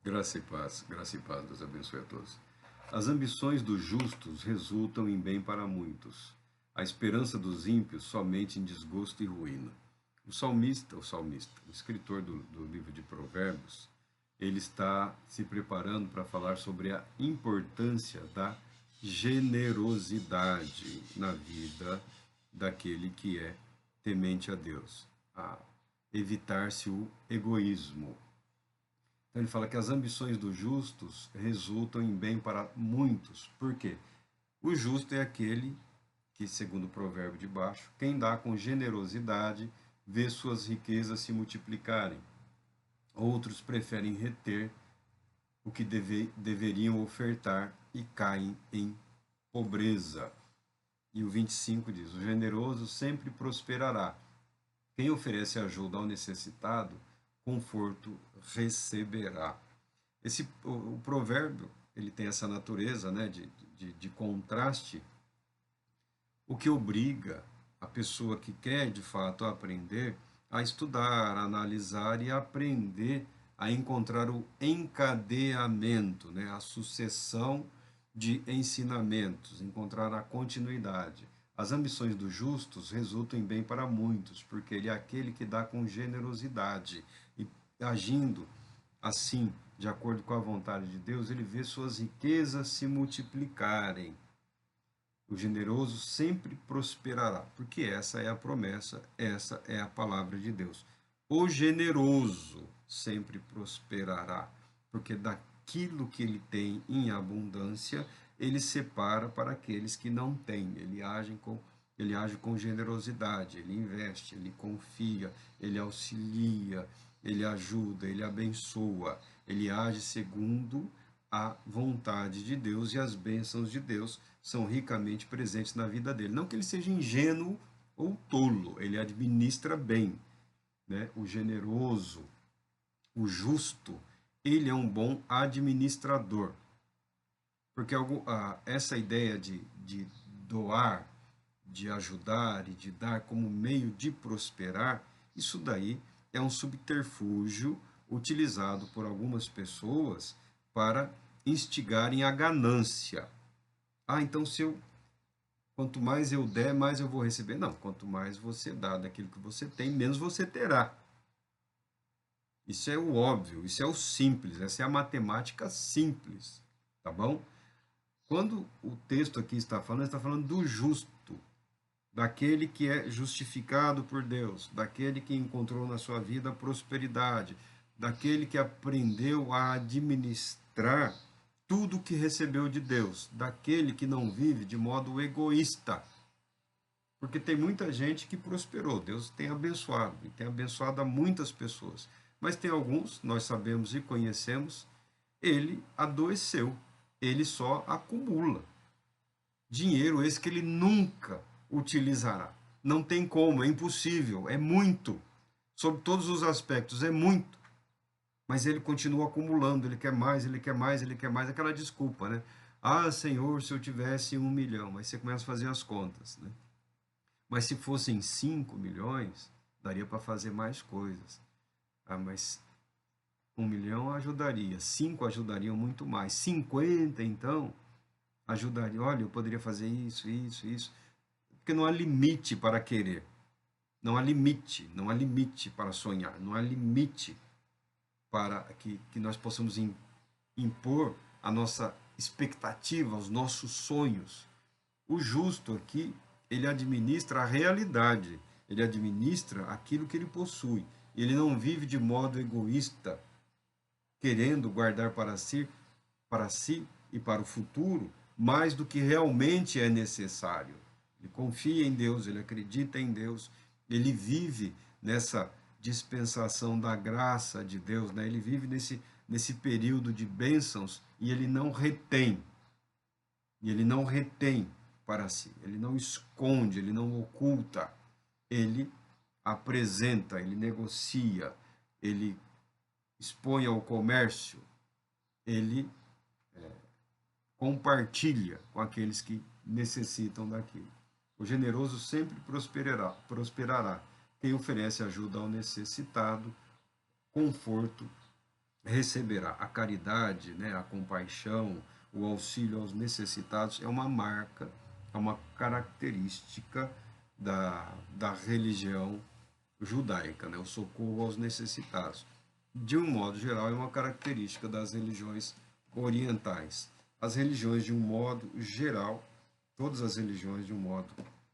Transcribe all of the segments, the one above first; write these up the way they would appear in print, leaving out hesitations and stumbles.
Graça e paz, Deus abençoe a todos. As ambições dos justos resultam em bem para muitos. A esperança dos ímpios somente em desgosto e ruína. O escritor do livro de Provérbios, ele está se preparando para falar sobre a importância da generosidade na vida daquele que é temente a Deus, a evitar-se o egoísmo. Então ele fala que as ambições dos justos resultam em bem para muitos. Por quê? O justo é aquele que, segundo o provérbio de baixo, quem dá com generosidade vê suas riquezas se multiplicarem. Outros preferem reter o que deveriam ofertar e caem em pobreza. E o 25 diz: o generoso sempre prosperará. Quem oferece ajuda ao necessitado, conforto receberá. O provérbio, ele tem essa natureza, né, de contraste, o que obriga a pessoa que quer de fato aprender a estudar, a analisar e a aprender a encontrar o encadeamento, né, a sucessão de ensinamentos, encontrar a continuidade. As ambições dos justos resultam em bem para muitos, porque ele é aquele que dá com generosidade e agindo assim, de acordo com a vontade de Deus, ele vê suas riquezas se multiplicarem. O generoso sempre prosperará, porque essa é a promessa, essa é a palavra de Deus. O generoso sempre prosperará, porque daquilo que ele tem em abundância, ele separa para aqueles que não têm. Ele age com generosidade, ele investe, ele confia, ele auxilia, ele ajuda, ele abençoa, ele age segundo a vontade de Deus, e as bênçãos de Deus são ricamente presentes na vida dele. Não que ele seja ingênuo ou tolo, ele administra bem, né? O generoso, o justo, ele é um bom administrador. Porque essa ideia de doar, de ajudar e de dar como meio de prosperar, isso daí é um subterfúgio utilizado por algumas pessoas para instigarem a ganância. Ah, então quanto mais eu der, mais eu vou receber. Não, quanto mais você dá daquilo que você tem, menos você terá. Isso é o óbvio, isso é o simples, essa é a matemática simples, tá bom? Quando o texto aqui está falando do justo, daquele que é justificado por Deus, daquele que encontrou na sua vida prosperidade, daquele que aprendeu a administrar tudo o que recebeu de Deus, daquele que não vive de modo egoísta. Porque tem muita gente que prosperou, Deus tem abençoado, e tem abençoado a muitas pessoas. Mas tem alguns, nós sabemos e conhecemos, ele adoeceu, ele só acumula. Dinheiro esse que ele nunca utilizará. Não tem como, é impossível, é muito. Sob todos os aspectos, é muito. Mas ele continua acumulando, ele quer mais, ele quer mais, ele quer mais. Aquela desculpa, né? Ah, Senhor, se eu tivesse 1 milhão. Aí você começa a fazer as contas, né? Mas se fossem 5 milhões, daria para fazer mais coisas. Ah, mas 1 milhão ajudaria, 5 ajudariam muito mais. 50, então, ajudaria. Olha, eu poderia fazer isso, isso, isso. Porque não há limite para querer. Não há limite, não há limite para sonhar, não há limite para que nós possamos impor a nossa expectativa, os nossos sonhos. O justo aqui, ele administra a realidade, ele administra aquilo que ele possui. Ele não vive de modo egoísta, querendo guardar para si e para o futuro mais do que realmente é necessário. Ele confia em Deus, ele acredita em Deus, ele vive nessa dispensação da graça de Deus, né? Ele vive nesse período de bênçãos e ele não retém. E ele não retém para si, ele não esconde, ele não oculta, ele apresenta, ele negocia, ele expõe ao comércio, ele compartilha com aqueles que necessitam daquilo. O generoso sempre prosperará. Quem oferece ajuda ao necessitado, conforto receberá. A caridade, né, a compaixão, o auxílio aos necessitados é uma marca, é uma característica da religião judaica, né, o socorro aos necessitados. De um modo geral, é uma característica das religiões orientais. As religiões, de um modo geral, todas as religiões, de um modo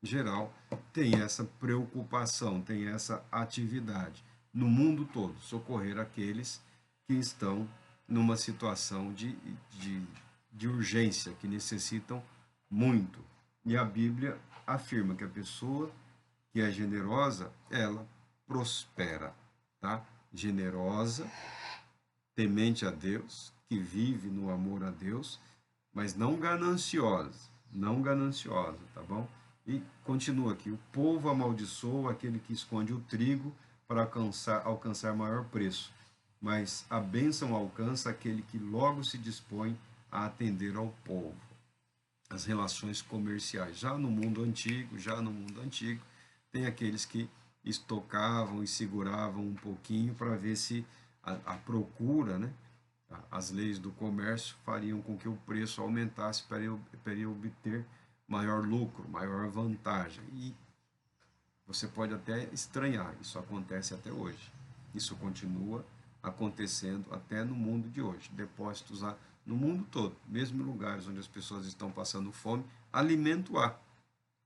geral, têm essa preocupação, têm essa atividade no mundo todo, socorrer aqueles que estão numa situação de urgência, que necessitam muito. E a Bíblia afirma que a pessoa que é generosa, ela prospera, tá? Generosa, temente a Deus, que vive no amor a Deus, mas não gananciosa, tá bom? E continua aqui, o povo amaldiçoa aquele que esconde o trigo para alcançar maior preço, mas a bênção alcança aquele que logo se dispõe a atender ao povo. As relações comerciais, já no mundo antigo, tem aqueles que estocavam e seguravam um pouquinho para ver se a procura, né, as leis do comércio fariam com que o preço aumentasse para ele obter maior lucro, maior vantagem. E você pode até estranhar, isso acontece até hoje. Isso continua acontecendo até no mundo de hoje. Depósitos no mundo todo, mesmo em lugares onde as pessoas estão passando fome, alimento há.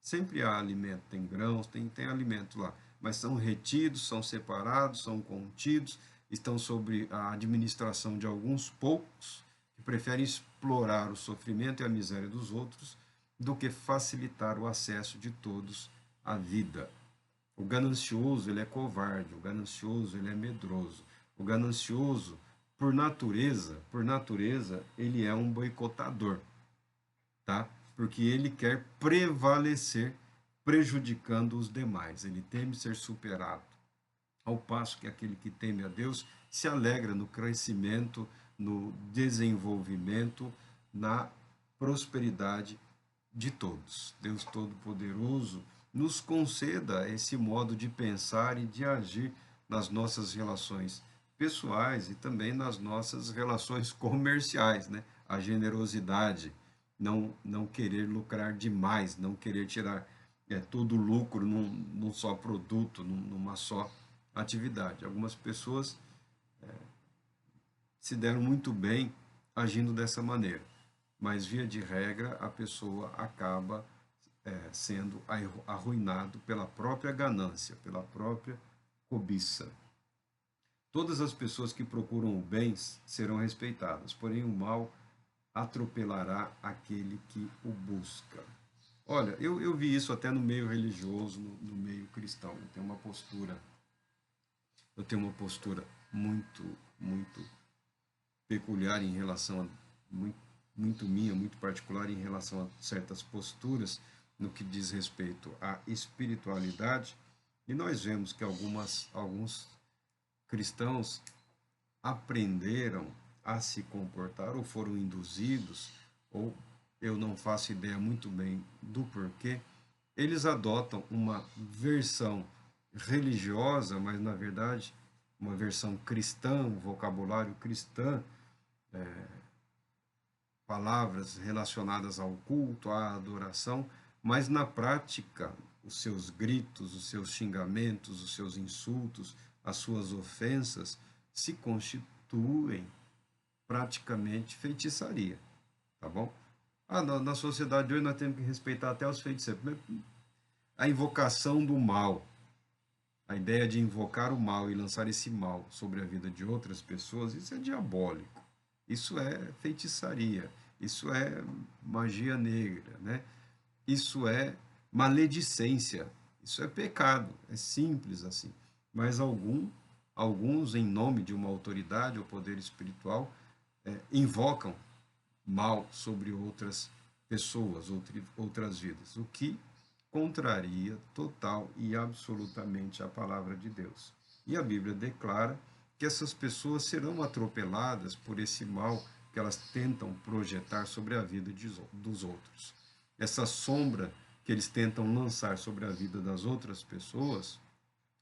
Sempre há alimento, tem grãos, tem alimento lá, mas são retidos, são separados, são contidos, estão sob a administração de alguns poucos que preferem explorar o sofrimento e a miséria dos outros do que facilitar o acesso de todos à vida. O ganancioso, ele é covarde, o ganancioso, ele é medroso. O ganancioso, por natureza, ele é um boicotador, tá? Porque ele quer prevalecer prejudicando os demais. Ele teme ser superado. Ao passo que aquele que teme a Deus se alegra no crescimento, no desenvolvimento, na prosperidade de todos. Deus Todo-Poderoso nos conceda esse modo de pensar e de agir nas nossas relações pessoais e também nas nossas relações comerciais, né? A generosidade, não querer lucrar demais, não querer tirar todo o lucro num só produto, numa só atividade. Algumas pessoas se deram muito bem agindo dessa maneira, mas via de regra a pessoa acaba sendo arruinado pela própria ganância, pela própria cobiça. Todas as pessoas que procuram o bem serão respeitadas, porém o mal atropelará aquele que o busca. Olha, eu vi isso até no meio religioso, no meio cristão. Eu tenho uma postura muito peculiar em relação a, muito minha, muito particular em relação a certas posturas no que diz respeito à espiritualidade, e nós vemos que alguns cristãos aprenderam a se comportar ou foram induzidos, ou eu não faço ideia muito bem do porquê, eles adotam uma versão religiosa, mas na verdade uma versão cristã, um vocabulário cristã, palavras relacionadas ao culto, à adoração, mas na prática os seus gritos, os seus xingamentos, os seus insultos, as suas ofensas se constituem praticamente feitiçaria, tá bom? Na sociedade de hoje nós temos que respeitar até os feiticeiros. A invocação do mal, a ideia de invocar o mal e lançar esse mal sobre a vida de outras pessoas, isso é diabólico. Isso é feitiçaria, isso é magia negra, né? Isso é maledicência, isso é pecado, é simples assim. Mas alguns, em nome de uma autoridade ou poder espiritual, invocam mal sobre outras pessoas, outras vidas, o que contraria total e absolutamente a palavra de Deus. E a Bíblia declara que essas pessoas serão atropeladas por esse mal que elas tentam projetar sobre a vida dos outros. Essa sombra que eles tentam lançar sobre a vida das outras pessoas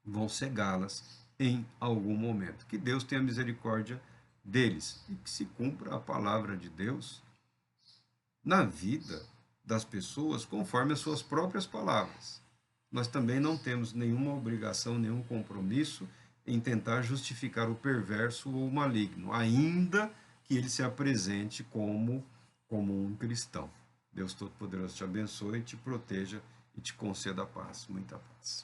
vão cegá-las em algum momento. Que Deus tenha misericórdia deles e que se cumpra a palavra de Deus na vida das pessoas conforme as suas próprias palavras. Nós também não temos nenhuma obrigação, nenhum compromisso em tentar justificar o perverso ou o maligno, ainda que ele se apresente como um cristão. Deus Todo-Poderoso te abençoe, te proteja e te conceda a paz, muita paz.